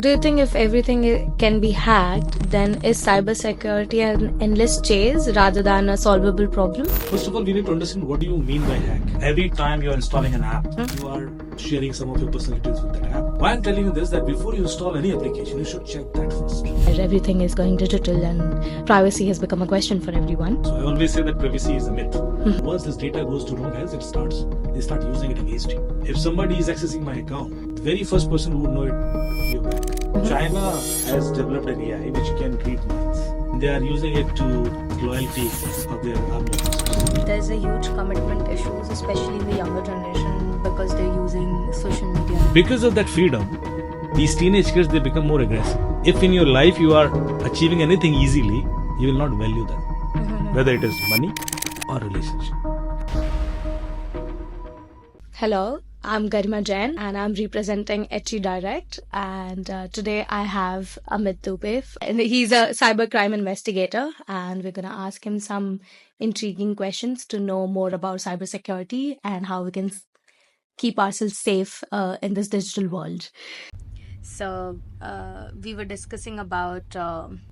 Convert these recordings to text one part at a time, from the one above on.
Do you think if everything can be hacked, then is cybersecurity an endless chase rather than a solvable problem? First of all, we need to understand what do you mean by hack. Every time you are installing an app, you are sharing some of your personal details with that app. Why I'm telling you this, that before you install any application, you should check that first. Everything is going digital and privacy has become a question for everyone. So I always say that privacy is a myth. Once this data goes to wrong hands, they start using it against you. If somebody is accessing my account, the very first person who would know it, you're back. China has developed an AI which can read minds. They are using it to loyalty of their army. There's a huge commitment issues, especially in the younger generation, because they're using social media. Because of that freedom, these teenage kids, they become more aggressive. If in your life you are achieving anything easily, you will not value that, whether it is money or relationship. Hello, I'm Garima Jain and I'm representing HE Direct, and today I have Amit Dubey, and he's a cybercrime investigator, and we're going to ask him some intriguing questions to know more about cybersecurity and how we can keep ourselves safe in this digital world. So we were discussing about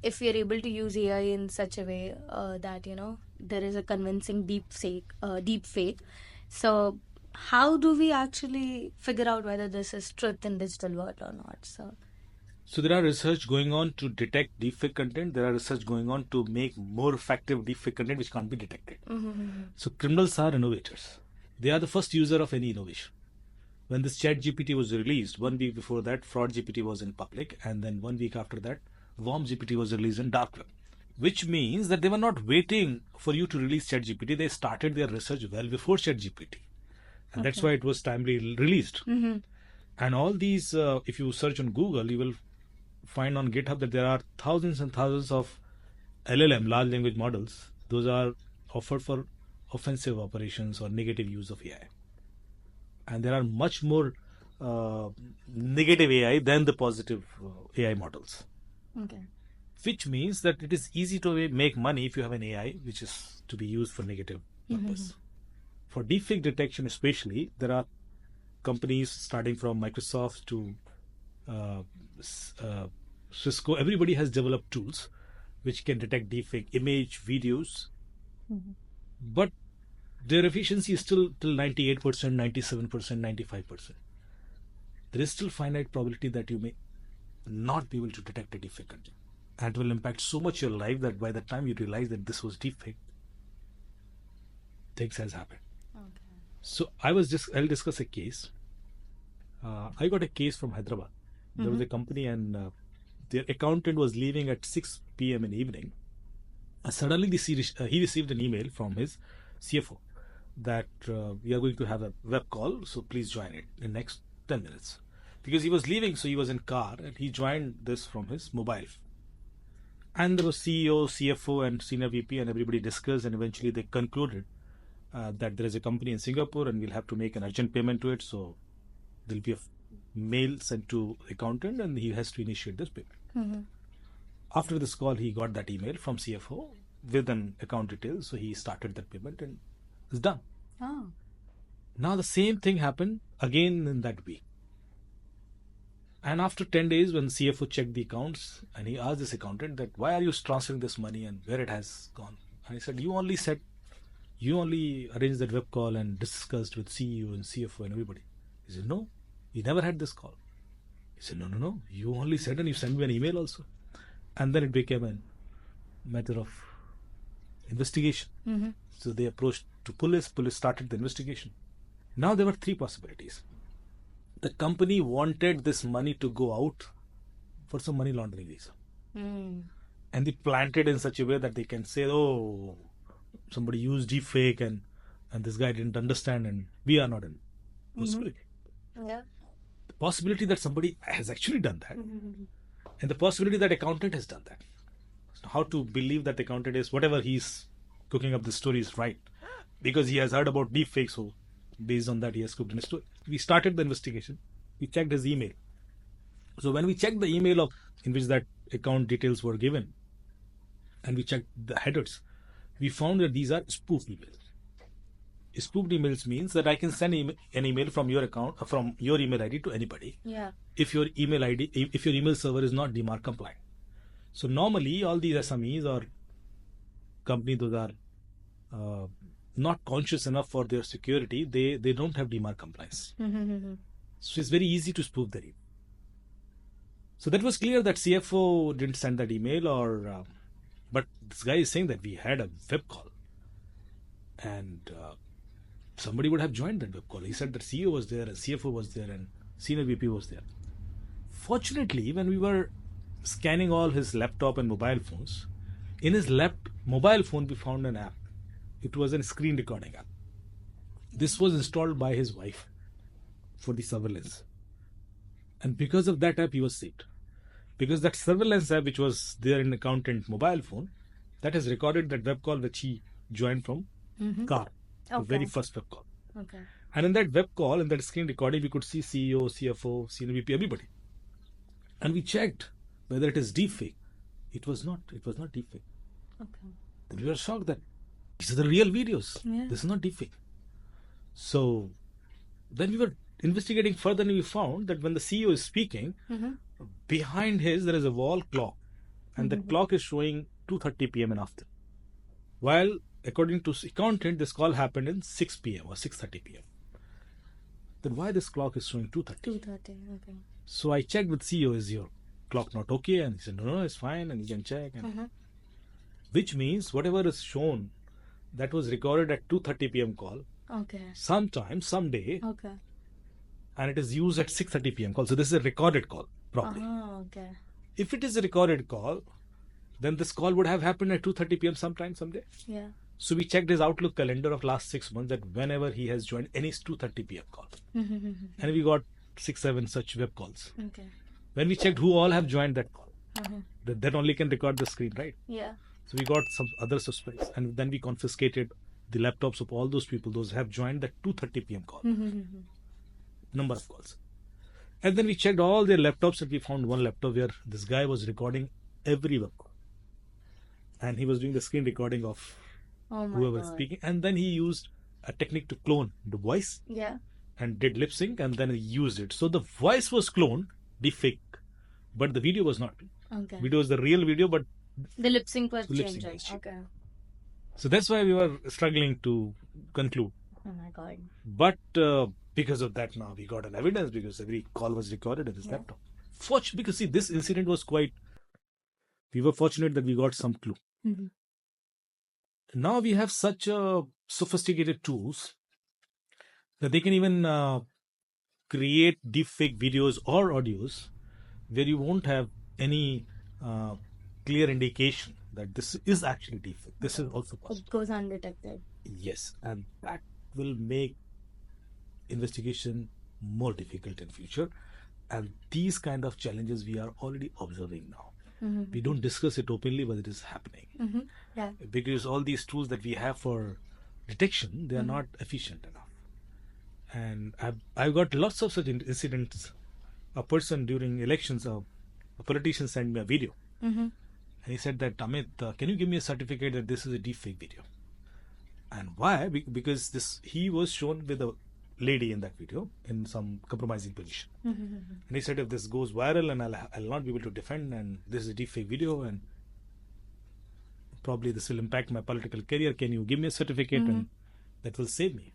if we are able to use AI in such a way that there is a convincing deepfake. So how do we actually figure out whether this is truth in digital world or not? So there are research going on to detect deepfake content. There are research going on to make more effective deepfake content which can't be detected. So criminals are innovators. They are the first user of any innovation. When this ChatGPT was released, 1 week before that, Fraud GPT was in public, and then 1 week after that, Worm GPT was released in dark web. Which means that they were not waiting for you to release ChatGPT. They started their research well before ChatGPT. And that's why it was timely released. And all these, if you search on Google, you will find on GitHub that there are thousands and thousands of LLM, large language models. Those are offered for offensive operations or negative use of AI. And there are much more negative AI than the positive AI models. Okay. Which means that it is easy to make money if you have an AI which is to be used for negative purpose. For deepfake detection especially, there are companies starting from Microsoft to Cisco. Everybody has developed tools which can detect deepfake image, videos. But their efficiency is still till 98%, 97%, 95%. There is still finite probability that you may not be able to detect a deepfake content. And it will impact so much your life that by the time you realize that this was deepfake, things has happened. Okay. So I'll discuss a case. I got a case from Hyderabad. There was a company and their accountant was leaving at 6 p.m. in the evening. Suddenly he received an email from his CFO that we are going to have a web call, so please join it in the next 10 minutes. Because he was leaving, so he was in car and he joined this from his mobile. And there was CEO, CFO and senior VP and everybody discussed, and eventually they concluded that there is a company in Singapore and we'll have to make an urgent payment to it. So there'll be a mail sent to accountant and he has to initiate this payment. After this call, he got that email from CFO with an account details. So he started that payment and it's done. Oh. Now the same thing happened again in that week. And after 10 days, when CFO checked the accounts and he asked this accountant that why are you transferring this money and where it has gone? And he said, you only arranged that web call and discussed with CEO and CFO and everybody. He said, no, he never had this call. He said, no, you only said and you sent me an email also. And then it became a matter of investigation. So they approached to police started the investigation. Now there were 3 possibilities. The company wanted this money to go out for some money laundering reason. And they planned it in such a way that they can say, oh, somebody used deepfake and this guy didn't understand and we are not in possibility. Yeah. The possibility that somebody has actually done that and the possibility that accountant has done that. So how to believe that the accountant is, whatever he's cooking up the story is right, because he has heard about deepfake, so based on that he has cooked in a story. We started the investigation. We checked his email. So when we checked the email in which that account details were given and we checked the headers, we found that these are spoof emails. Spoofed emails means that I can send an email from your account, from your email ID to anybody. Yeah. If your email ID, if your email server is not DMARC compliant. So normally all these SMEs or companies, those are not conscious enough for their security. They don't have DMARC compliance. So it's very easy to spoof their email. So that was clear that CFO didn't send that email, or but this guy is saying that we had a web call, and somebody would have joined that web call. He said that CEO was there, and CFO was there, and senior VP was there. Fortunately, when we were scanning all his laptop and mobile phones, in his mobile phone we found an app. It was a screen recording app. This was installed by his wife for the surveillance. And because of that app, he was saved. Because that surveillance app, which was there in the accountant mobile phone, that has recorded that web call which he joined from car, the very first web call. Okay. And in that web call, in that screen recording, we could see CEO, CFO, senior VP, everybody. And we checked whether it is deepfake. It was not. It was not deepfake. Okay. Then we were shocked that these are the real videos. Yeah. This is not deepfake. So then we were investigating further, and we found that when the CEO is speaking, behind his there is a wall clock, and the clock is showing 2:30 p.m. in afternoon. While according to accountant, this call happened in 6 p.m. or 6:30 p.m. Then why this clock is showing 2:30? 2:30. Okay. So I checked with CEO, is your clock not okay? And he said, no, it's fine, and you can check. And which means whatever is shown, that was recorded at 2:30 p.m. call. Okay. Sometime, someday. Okay. And it is used at 6:30 p.m. call. So this is a recorded call, probably. Okay. If it is a recorded call, then this call would have happened at 2:30 p.m. sometime, someday. Yeah. So we checked his Outlook calendar of last 6 months, that whenever he has joined any 2:30 p.m. call. And we got 6-7 such web calls. Okay. When we checked who all have joined that call, that only can record the screen, right? Yeah. So we got some other suspects, and then we confiscated the laptops of all those people, those have joined that 2:30 p.m. call. Number of calls. And then we checked all their laptops, and we found one laptop where this guy was recording every web call. And he was doing the screen recording of whoever was speaking. And then he used a technique to clone the voice. Yeah. And did lip sync, and then he used it. So the voice was cloned, deepfake, but the video was not. Okay. Video was the real video, but the lip sync was changed. changed. Okay. So that's why we were struggling to conclude. Oh my God. But because of that, now we got an evidence, because every call was recorded in his laptop. Because see, this incident was quite. We were fortunate that we got some clue. Now we have such sophisticated tools that they can even create deepfake videos or audios where you won't have any clear indication that this is actually deepfake. This is also possible. It goes undetected. Yes, and that will make investigation more difficult in future. And these kind of challenges we are already observing now. We don't discuss it openly, but it is happening. Yeah. Because all these tools that we have for detection, they are not efficient enough. And I've got lots of such incidents. A person during elections, a politician sent me a video. And he said that, Amit, can you give me a certificate that this is a deepfake video? And why? Because he was shown with a lady in that video in some compromising position. And he said, if this goes viral, and I'll not be able to defend, and this is a deepfake video, and probably this will impact my political career. Can you give me a certificate and that will save me?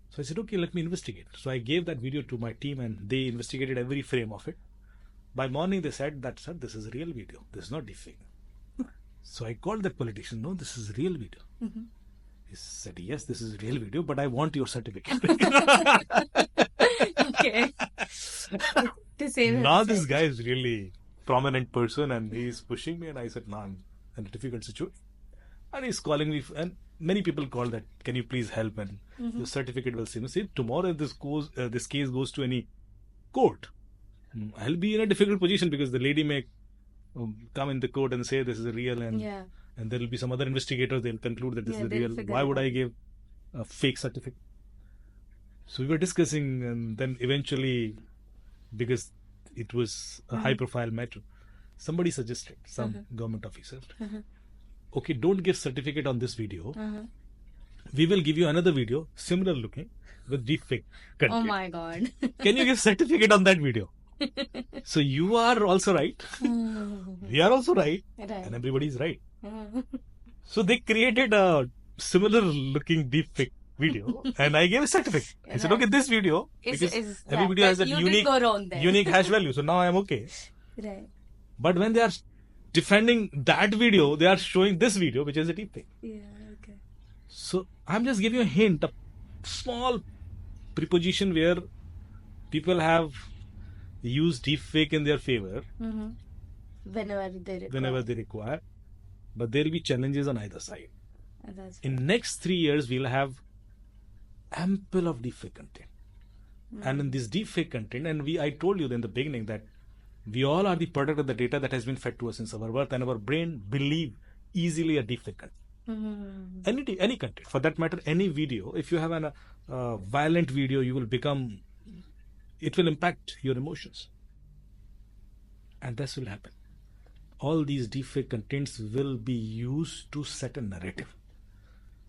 So I said, okay, let me investigate. So I gave that video to my team, and they investigated every frame of it. By morning, they said that, sir, this is a real video. This is not deepfake. So I called that politician. No, this is a real video. He said, yes, this is a real video, but I want your certificate. Okay. To save now this guy is really prominent person, and he's pushing me, and I said, no, I'm in a difficult situation. And he's calling me, and many people call that, can you please help, and your certificate will save me. See, tomorrow if this case goes to any court, I'll be in a difficult position, because the lady may come in the court and say this is real, and there will be some other investigators, they'll conclude that this is real. Why would I give a fake certificate? So we were discussing, and then eventually, because it was a high profile matter, somebody suggested, some government officer, okay, don't give certificate on this video, we will give you another video, similar looking, with deepfake Oh content. my God. Can you give certificate on that video? So you are also right. We are also right. Right. And everybody is right. So they created a similar looking deepfake video and I gave a certificate. I said, Right. okay, this video, because every video has a you didn't go wrong there. unique hash value. So now I am okay. Right. But when they are defending that video, they are showing this video, which is a deepfake. Yeah, okay. So I'm just giving you a hint, a small preposition where people have used deepfake in their favor Whenever they require. but there will be challenges on either side. That's In next 3 years, we'll have ample of deepfake content. And in this deepfake content, and I told you in the beginning that we all are the product of the data that has been fed to us since our birth, and our brain believe easily a deepfake content. Any content, for that matter, any video. If you have a violent video, you will become. It will impact your emotions, and this will happen. All these deepfake contents will be used to set a narrative,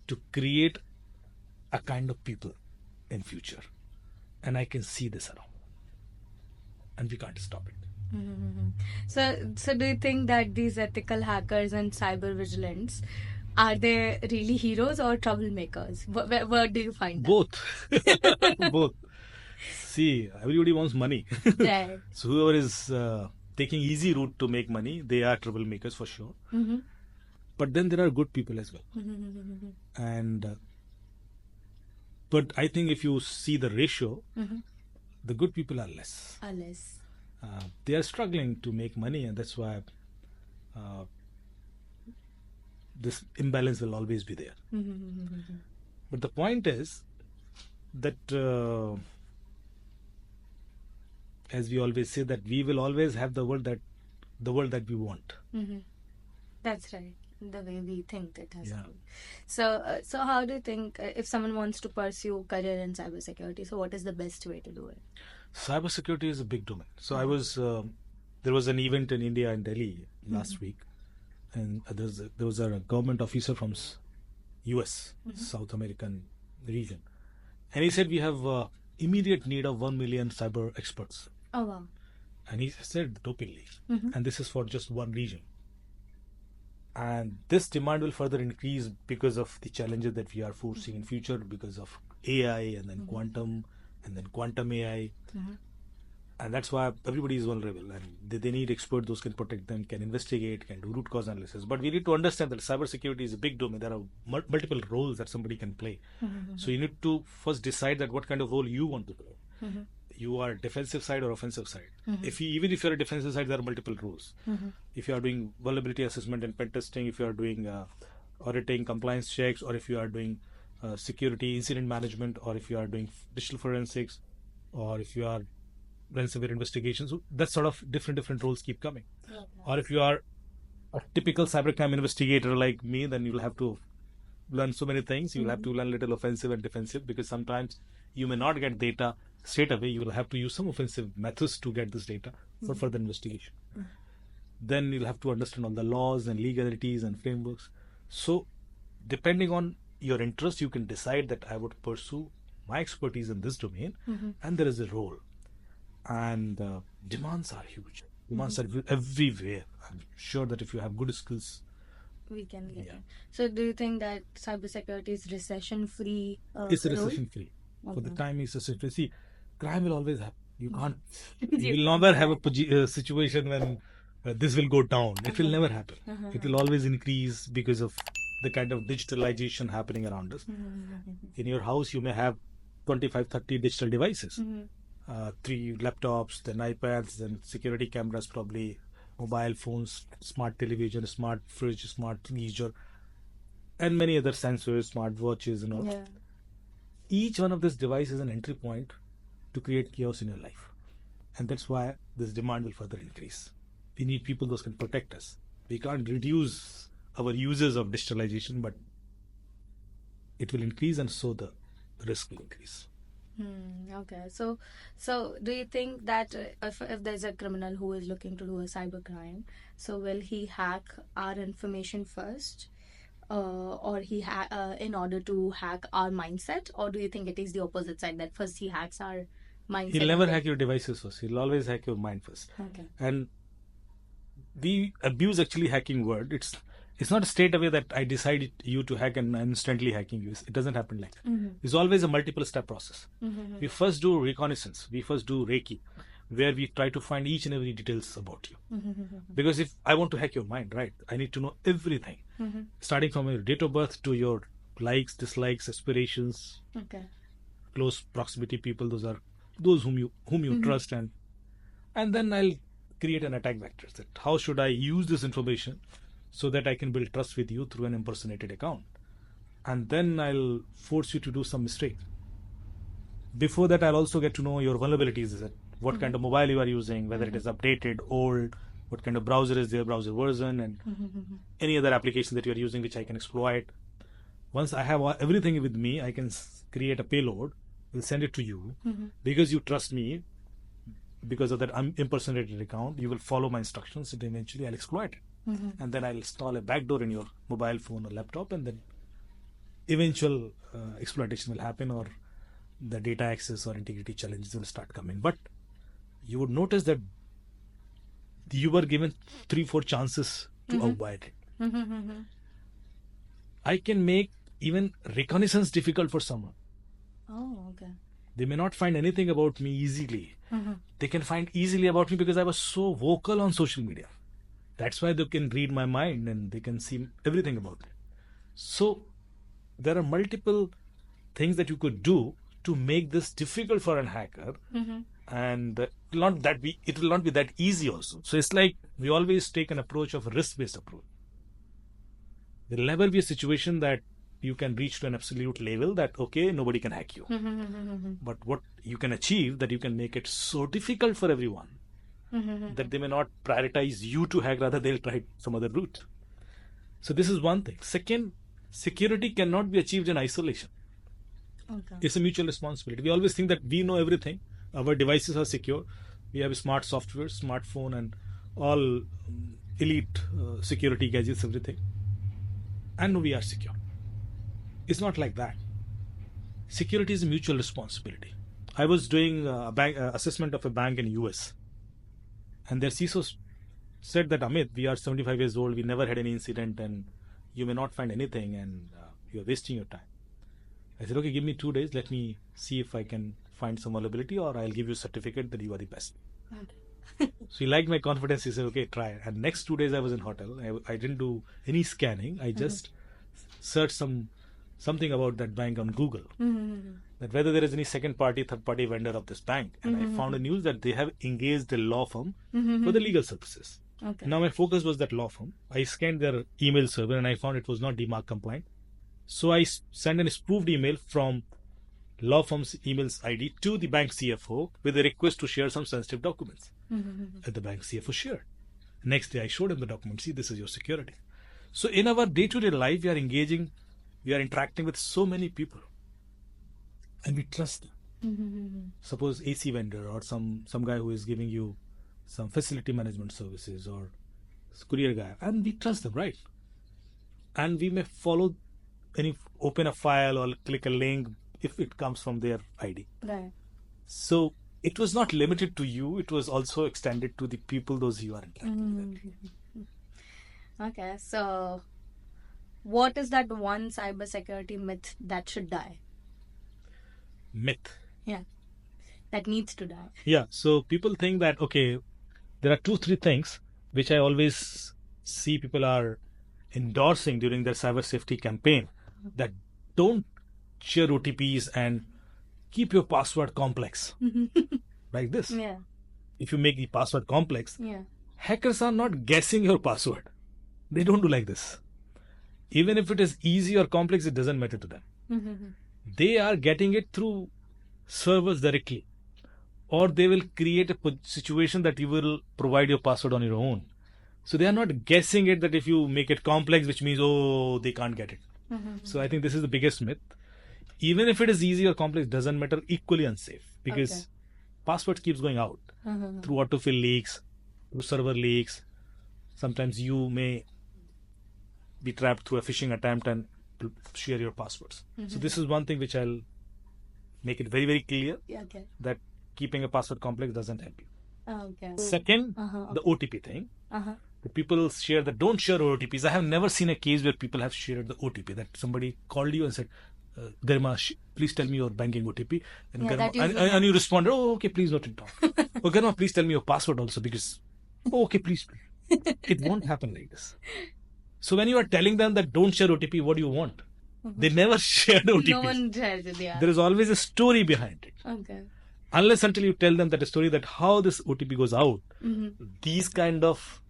to create a kind of people in future, and I can see this around, and we can't stop it. So do you think that these ethical hackers and cyber vigilants, are they really heroes or troublemakers? Where do you find that? Both. Both. See, everybody wants money. Right. So whoever is taking easy route to make money, they are troublemakers for sure. But then there are good people as well. And but I think if you see the ratio, the good people are less. Unless. They are struggling to make money, and that's why this imbalance will always be there. But the point is that, as we always say, that we will always have the world that we want. That's right. The way we think it has Yeah. to be. So how do you think if someone wants to pursue career in cybersecurity, so what is the best way to do it? Cybersecurity is a big domain. So I was there was an event in India, in Delhi last week, and there was a government officer from US, South American region, and he said we have immediate need of 1 million cyber experts. Oh wow. And he said openly, and this is for just one region. And this demand will further increase because of the challenges that we are foreseeing in future, because of AI and then quantum and then quantum AI. And that's why everybody is vulnerable, and they need experts those can protect them, can investigate, can do root cause analysis. But we need to understand that cybersecurity is a big domain. There are multiple roles that somebody can play. So you need to first decide that what kind of role you want to play. You are defensive side or offensive side. Even if you're a defensive side, there are multiple roles. If you are doing vulnerability assessment and pen testing, if you are doing auditing, compliance checks, or if you are doing security incident management, or if you are doing digital forensics, or if you are ransomware investigations, so that sort of different roles keep coming. Or if you are a typical cybercrime investigator like me, then you'll have to learn so many things. You'll have to learn little offensive and defensive, because sometimes you may not get data straight away. You will have to use some offensive methods to get this data for further investigation. Then you'll have to understand all the laws and legalities and frameworks. So depending on your interest, you can decide that I would pursue my expertise in this domain, and there is a role. And demands are huge. Demands are everywhere. I'm sure that if you have good skills, We can get it. So do you think that cybersecurity is recession free? it's recession free. For the time it's recession free. See, crime will always happen. You can't. You will never have a situation when this will go down. It will never happen. It will always increase because of the kind of digitalization happening around us. In your house, you may have 25, 30 digital devices. 3 laptops, then iPads, then security cameras, probably mobile phones, smart television, smart fridge, smart leisure, and many other sensors, smart watches, and all. Yeah. Each one of these devices is an entry point to create chaos in your life. And that's why this demand will further increase. We need people those can protect us. We can't reduce our uses of digitalization, but it will increase, and so the risk will increase. Okay. So do you think that if there's a criminal who is looking to do a cybercrime, so will he hack our information first, or in order to hack our mindset, or do you think it is the opposite side, that first he hacks our mindset? He'll never hack your devices first. He'll always hack your mind first. Okay. And we abuse actually hacking word. It's not straight away that I decided you to hack and I'm instantly hacking you. It doesn't happen like that. It's always a multiple step process. We first do reconnaissance. We first do Reiki, where we try to find each and every details about you. Because if I want to hack your mind, right, I need to know everything, starting from your date of birth to your likes, dislikes, aspirations, close proximity people. Those are those whom you trust, and then I'll create an attack vector. That how should I use this information so that I can build trust with you through an impersonated account, and then I'll force you to do some mistake. Before that, I'll also get to know your vulnerabilities. Is it what kind of mobile you are using, whether it is updated, old, what kind of browser is their browser version, and any other application that you are using which I can exploit. Once I have everything with me, I can create a payload, will send it to you, because you trust me, because of that impersonated account. You will follow my instructions, and eventually I'll exploit it. And then I'll install a backdoor in your mobile phone or laptop, and then eventual exploitation will happen, or the data access or integrity challenges will start coming. But you would notice that you were given 3-4 chances to avoid it. I can make even reconnaissance difficult for someone. Oh, okay. They may not find anything about me easily. They can find easily about me because I was so vocal on social media. That's why they can read my mind and they can see everything about me. So there are multiple things that you could do to make this difficult for an hacker, and it will not be that easy also. So it's like we always take an approach of a risk-based approach. There will never be a situation that you can reach to an absolute level that okay, nobody can hack you. But what you can achieve, that you can make it so difficult for everyone that they may not prioritize you to hack, rather they'll try some other route. So this is one thing. Second, security cannot be achieved in isolation. It's a mutual responsibility. We always think that we know everything. Our devices are secure. We have smart software, smartphone, and all elite security gadgets, everything. And we are secure. It's not like that. Security is a mutual responsibility. I was doing a bank assessment of a bank in US, and their CISO said that, Amit, we are 75 years old, we never had any incident, and you may not find anything, and you're wasting your time. I said, okay, give me 2 days, let me see if I can find some vulnerability, or I'll give you a certificate that you are the best. So he liked my confidence. He said, okay, try. And next 2 days I was in hotel. I didn't do any scanning. I just searched something about that bank on Google, that whether there is any second party, third party vendor of this bank. And I found a news that they have engaged a law firm for the legal services. Now my focus was that law firm. I scanned their email server and I found it was not DMARC compliant. So I sent a spoofed email from law firm's emails ID to the bank CFO with a request to share some sensitive documents. And the bank CFO shared. Next day I showed him the document. See, this is your security. So in our day-to-day life, we are interacting with so many people, and we trust them. Suppose AC vendor or some guy who is giving you some facility management services, or courier guy, and we trust them, right? And we may open a file or click a link if it comes from their ID. Right. So it was not limited to you, it was also extended to the people those you are interacting with. Okay, so what is that one cybersecurity myth that should die? Myth. Yeah, that needs to die. Yeah, so people think that, okay, there are 2-3 things which I always see people are endorsing during their cyber safety campaign, that don't share OTPs and keep your password complex. Like this. Yeah. If you make the password complex, Yeah. hackers are not guessing your password. They don't do like this. Even if it is easy or complex, it doesn't matter to them. They are getting it through servers directly, or they will create a situation that you will provide your password on your own. So they are not guessing it, that if you make it complex, which means, oh, they can't get it. So I think this is the biggest myth. Even if it is easy or complex, doesn't matter, equally unsafe, because password keeps going out through autofill leaks, through server leaks. Sometimes you may be trapped through a phishing attempt and share your passwords. So this is one thing which I'll make it very, very clear that keeping a password complex doesn't help you. Second, the OTP thing. The people share that don't share OTPs. I have never seen a case where people have shared the OTP, that somebody called you and said, Garima, please tell me your banking OTP. And, and you responded, oh, okay, please note it down. Oh, Garima, please tell me your password also, because, oh, okay, please. It won't happen like this. So when you are telling them that don't share OTP, what do you want? They never shared OTP. No one shares it, yeah. There is always a story behind it. Okay. Unless until you tell them that a story that how this OTP goes out, these kind of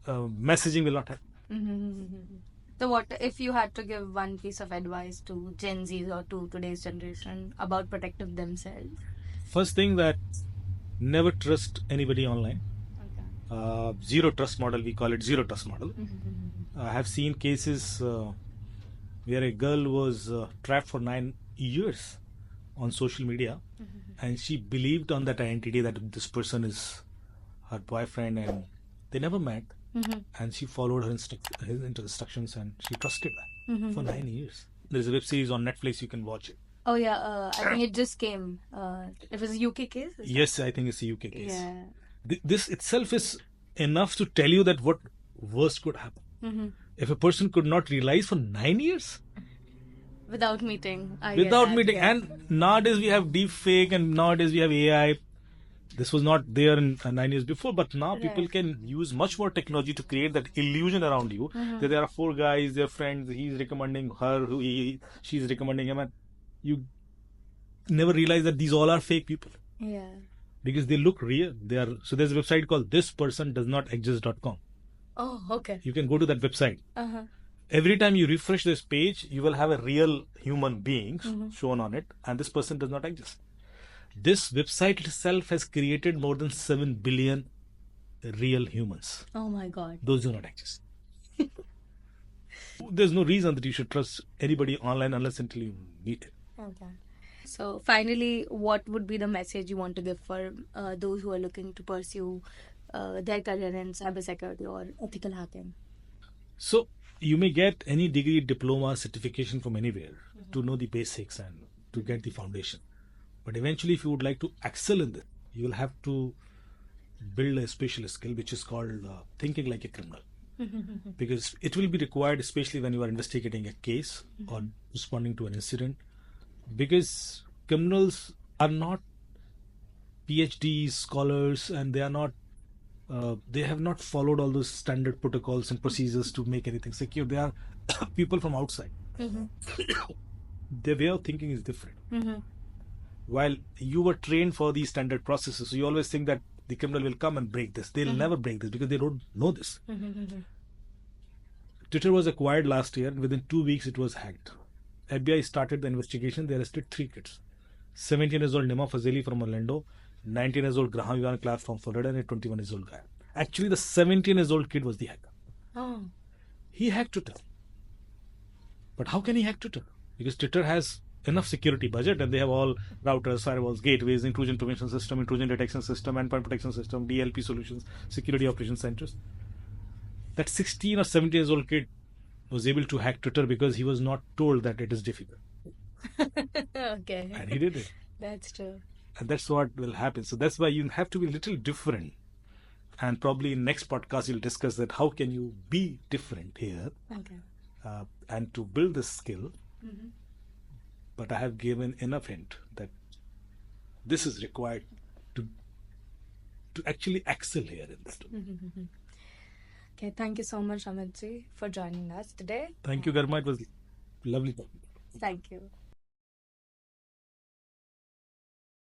messaging will not happen. So what if you had to give one piece of advice to Gen Zs or to today's generation about protecting themselves? First thing, that never trust anybody online. Zero trust model, we call it zero trust model. I have seen cases where a girl was trapped for 9 years on social media, and she believed on that identity that this person is her boyfriend, and they never met. And she followed his instructions, and she trusted that for 9 years. There's a web series on Netflix, you can watch it. Oh yeah, I think it just came. It was a UK case? Yes, I think it's a UK case. Yeah. This itself is enough to tell you that what worst could happen. If a person could not realize for 9 years. Without meeting. And nowadays we have deepfake, and nowadays we have AI. This was not there in 9 years before, but now people can use much more technology to create that illusion around you that there are 4 guys, they're friends, he's recommending her, she's recommending him, and you never realize that these all are fake people. Yeah. Because they look real. So there's a website called thispersondoesnotexist.com. Oh, okay. You can go to that website. Every time you refresh this page, you will have a real human being shown on it, and this person does not exist. This website itself has created more than 7 billion real humans. Oh my God. Those do not exist. There's no reason that you should trust anybody online unless until you meet it. Okay. So finally, what would be the message you want to give for those who are looking to pursue their career in cybersecurity or ethical hacking? So you may get any degree, diploma, certification from anywhere to know the basics and to get the foundation. But eventually, if you would like to excel in this, you will have to build a special skill which is called thinking like a criminal. Because it will be required, especially when you are investigating a case or responding to an incident. Because criminals are not PhDs, scholars, and they are not. They have not followed all those standard protocols and procedures to make anything secure. They are people from outside. Their way of thinking is different. While you were trained for these standard processes, so you always think that the criminal will come and break this. They'll never break this because they don't know this. Twitter was acquired last year, and within 2 weeks it was hacked. FBI started the investigation. They arrested 3 kids. 17 years old Nima Fazeli from Orlando, 19 years old Graham Ivan Clark from Florida, and a 21 years old guy. Actually, the 17 years old kid was the hacker. Oh. He hacked Twitter. But how can he hack Twitter? Because Twitter has enough security budget, and they have all routers, firewalls, gateways, intrusion prevention system, intrusion detection system, endpoint protection system, DLP solutions, security operations centers. That 16 or 17 years old kid was able to hack Twitter because he was not told that it is difficult. Okay. And he did it. That's true. And that's what will happen. So that's why you have to be a little different. And probably in next podcast, you'll discuss that how can you be different here. Okay. And to build this skill. But I have given enough hint that this is required to actually excel here in this. Okay, thank you so much, Amit ji, for joining us today. Thank you, Garima. It was lovely talking. Thank you.